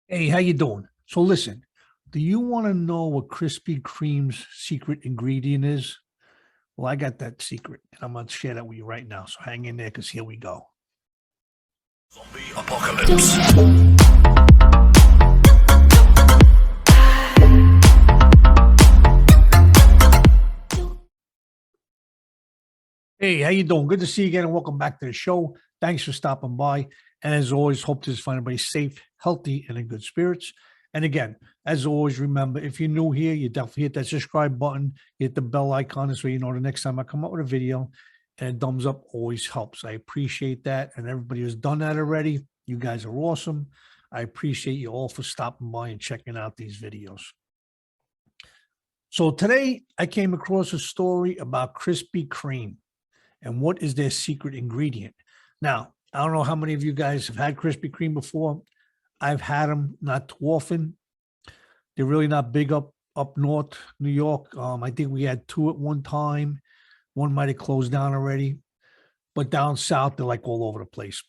Hey, how you doing? So listen, do you want to know what Krispy Kreme's secret ingredient is? Well, I got that secret, and I'm going to share that with you right now. So hang in there, because here we go. Zombie apocalypse. Hey, how you doing? Good to see you again, and welcome back to the show. Thanks for stopping by. And as always, hope to find everybody safe, healthy, and in good spirits. And again, as always, remember, if you're new here, you definitely hit that subscribe button, hit the bell icon, so you know the next time I come up with a video. And a thumbs up always helps. I appreciate that. And everybody who's done that already, you guys are awesome. I appreciate you all for stopping by and checking out these videos. So today I came across a story about Krispy Kreme and what is their secret ingredient. Now, I don't know how many of you guys have had Krispy Kreme before. I've had them not too often. They're really not big up north, New York. I think we had two at one time. One might have closed down already, but down south, they're like all over the place.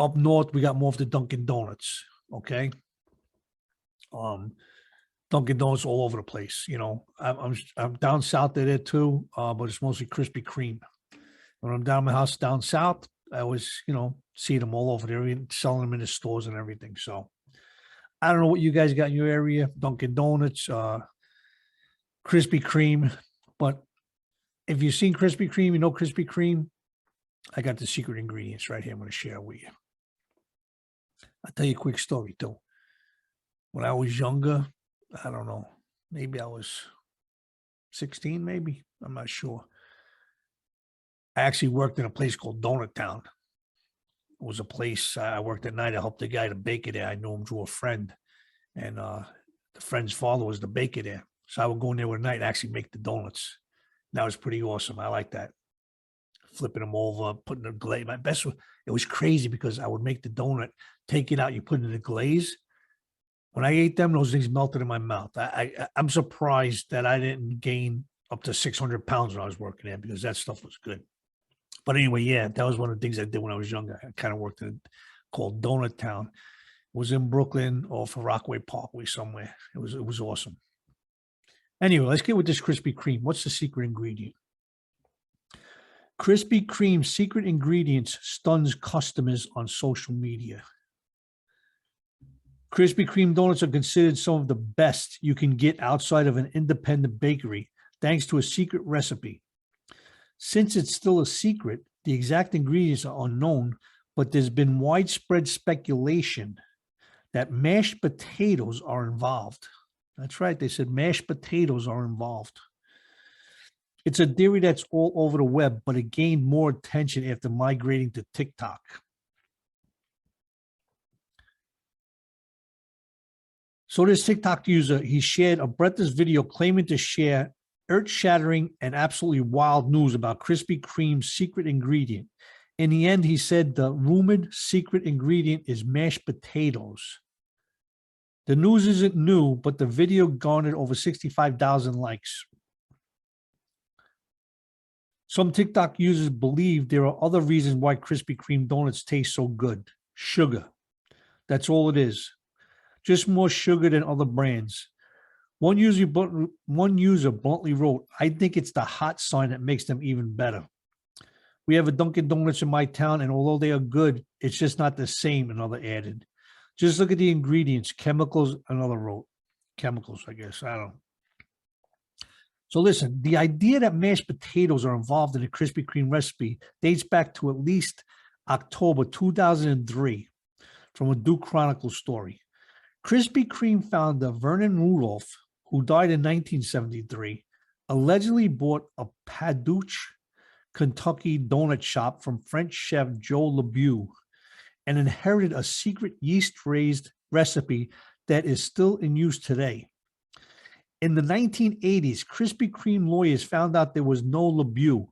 Up north, we got more of the Dunkin' Donuts. Okay. Dunkin' Donuts all over the place. You know, I'm down south there too, but it's mostly Krispy Kreme. When I'm down at my house down south, I always, see them all over there, selling them in the stores and everything. So I don't know what you guys got in your area, Dunkin' Donuts, Krispy Kreme, but if you've seen Krispy Kreme, you know Krispy Kreme, I got the secret ingredients right here. I'm going to share with you. I'll tell you a quick story too. When I was younger, I don't know, maybe I was 16, maybe, I'm not sure. I actually worked in a place called Donut Town. It was a place I worked at night. I helped the guy to bake it there. I knew him through a friend, and the friend's father was the baker there. So I would go in there one night and actually make the donuts. That was pretty awesome. I like that. Flipping them over, putting the glaze. My best, it was crazy because I would make the donut, take it out, you put it in the glaze. When I ate them, those things melted in my mouth. I'm surprised that I didn't gain up to 600 pounds when I was working there, because that stuff was good. But anyway, yeah, that was one of the things I did when I was younger. I kind of worked in called Donut Town. It was in Brooklyn off of Rockaway Parkway somewhere. It was awesome. Anyway, let's get with this Krispy Kreme. What's the secret ingredient? Krispy Kreme's secret ingredients stuns customers on social media. Krispy Kreme donuts are considered some of the best you can get outside of an independent bakery, thanks to a secret recipe. Since it's still a secret, the exact ingredients are unknown, but there's been widespread speculation that mashed potatoes are involved. That's right, they said mashed potatoes are involved. It's a theory that's all over the web, but it gained more attention after migrating to TikTok. So this TikTok user, he shared a breathless video claiming to share earth-shattering and absolutely wild news about Krispy Kreme's secret ingredient. In the end, he said the rumored secret ingredient is mashed potatoes. The news isn't new, but the video garnered over 65,000 likes. Some TikTok users believe there are other reasons why Krispy Kreme donuts taste so good. Sugar. That's all it is. Just more sugar than other brands. One user bluntly wrote, "I think it's the hot sign that makes them even better. We have a Dunkin' Donuts in my town, and although they are good, it's just not the same," another added. "Just look at the ingredients, chemicals," another wrote. Chemicals, I guess, I don't know. So listen, the idea that mashed potatoes are involved in a Krispy Kreme recipe dates back to at least October 2003 from a Duke Chronicle story. Krispy Kreme founder Vernon Rudolph, who died in 1973, allegedly bought a Paducah, Kentucky donut shop from French chef Joe LeBeau and inherited a secret yeast-raised recipe that is still in use today. In the 1980s, Krispy Kreme lawyers found out there was no LeBeau.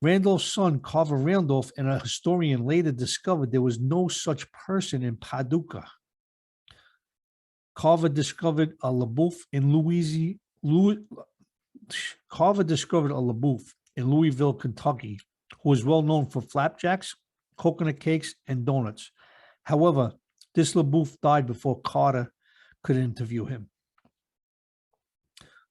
Randolph's son, Carver Randolph, and a historian later discovered there was no such person in Paducah. Carver discovered a LeBeau in Louisville, Kentucky, who was well known for flapjacks, coconut cakes, and donuts. However, This LaBouffe died before Carter could interview him.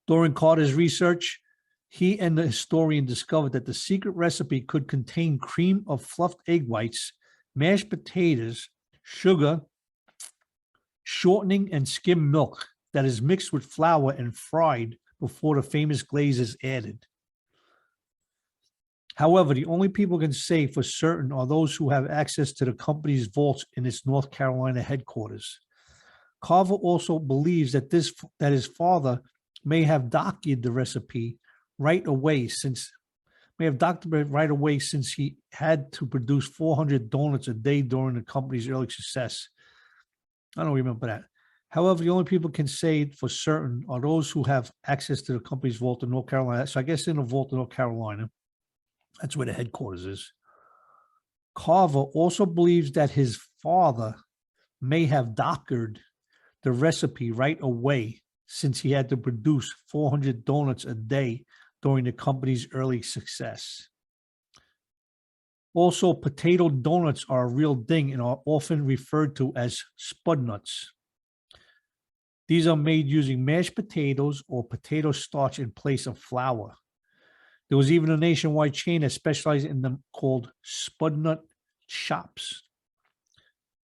During Carter's research, he and the historian discovered that the secret recipe could contain cream of fluffed egg whites, mashed potatoes, sugar, shortening, and skim milk that is mixed with flour and fried before the famous glaze is added. However, the only people can say for certain are those who have access to the company's vaults in its North Carolina headquarters. Carver also believes that his father may have doctored the recipe right away since he had to produce 400 donuts a day during the company's early success. I don't remember that. However, the only people can say for certain are those who have access to the company's vault in North Carolina. So I guess in the vault in North Carolina, that's where the headquarters is. Carver also believes that his father may have doctored the recipe right away since he had to produce 400 donuts a day during the company's early success. Also, potato donuts are a real thing and are often referred to as spud nuts. These are made using mashed potatoes or potato starch in place of flour. There was even a nationwide chain that specialized in them called Spud Nut Shops.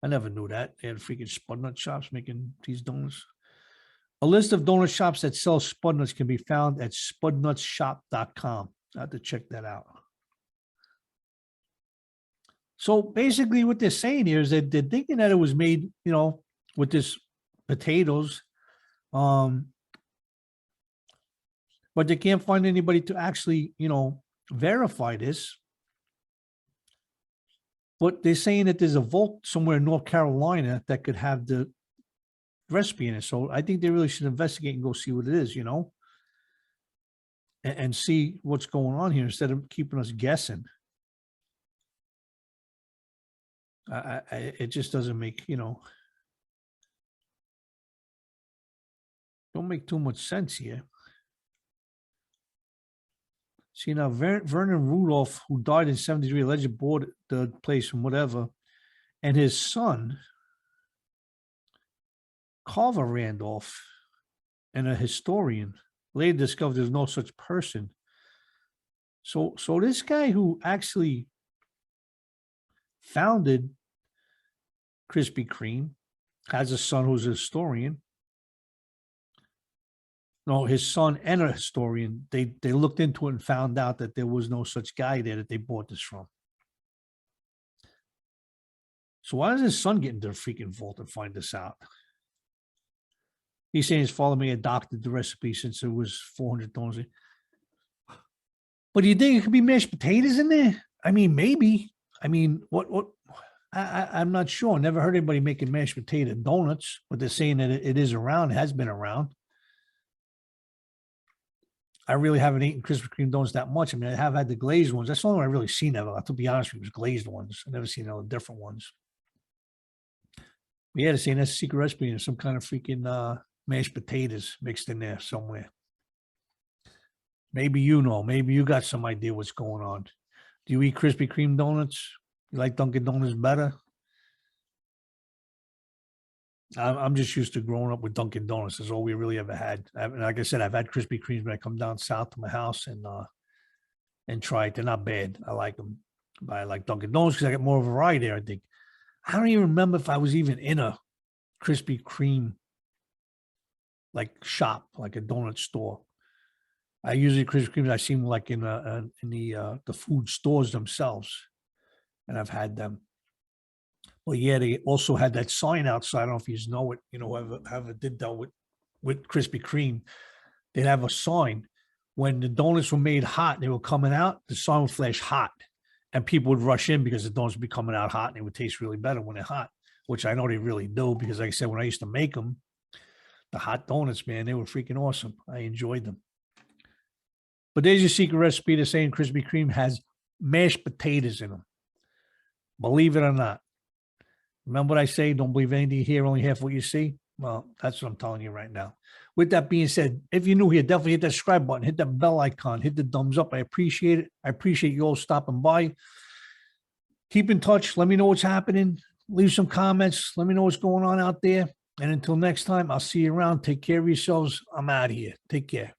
I never knew that. They had freaking Spud Nut Shops making these donuts. A list of donut shops that sell Spud Nuts can be found at spudnutshop.com. I have to check that out. So basically what they're saying here is that they're thinking that it was made, with this potatoes, but they can't find anybody to actually, verify this. But they're saying that there's a vault somewhere in North Carolina that could have the recipe in it. So I think they really should investigate and go see what it is, and see what's going on here instead of keeping us guessing. It just doesn't make, don't make too much sense here. See, now Vernon Rudolph, who died in 73, allegedly bought the place from whatever, and his son, Carver Randolph, and a historian, later discovered there's no such person. So this guy who actually founded Krispy Kreme has a son who's a historian. No, his son and a historian, they looked into it and found out that there was no such guy there that they bought this from. So why does his son get into the freaking vault and find this out? He's saying his father may have doctored the recipe since it was 400 donuts. But do you think it could be mashed potatoes in there? I mean, maybe. I mean, what? I'm not sure. Never heard anybody making mashed potato donuts, but they're saying that it is around, it has been around. I really haven't eaten Krispy Kreme donuts that much. I mean, I have had the glazed ones. That's the only one I've really seen ever. To be honest with you, it was glazed ones. I've never seen all the different ones. Yeah, they're saying that's a secret recipe and some kind of freaking mashed potatoes mixed in there somewhere. Maybe maybe you got some idea what's going on. Do you eat Krispy Kreme donuts? You like Dunkin' Donuts better? I'm just used to growing up with Dunkin' Donuts. That's all we really ever had. Like I said, I've had Krispy Kremes when I come down south to my house and try it. They're not bad. I like them. But I like Dunkin' Donuts because I get more variety there, I think. I don't even remember if I was even in a Krispy Kreme like shop, like a donut store. I usually Krispy Kremes I see them like in the food stores themselves, and I've had them. Well, yeah, they also had that sign outside. I don't know if you know it. Whoever did that with Krispy Kreme, they'd have a sign when the donuts were made hot. They were coming out. The sign would flash hot, and people would rush in because the donuts would be coming out hot, and they would taste really better when they're hot. Which I know they really do because, like I said, when I used to make them, the hot donuts, man, they were freaking awesome. I enjoyed them. But there's your secret recipe. They're saying Krispy Kreme has mashed potatoes in them. Believe it or not. Remember what I say? Don't believe anything you hear, only half what you see. Well, that's what I'm telling you right now. With that being said, if you're new here, definitely hit that subscribe button, hit that bell icon, hit the thumbs up. I appreciate it. I appreciate you all stopping by. Keep in touch. Let me know what's happening. leave some comments. Let me know what's going on out there. And until next time, I'll see you around. Take care of yourselves. I'm out of here. Take care.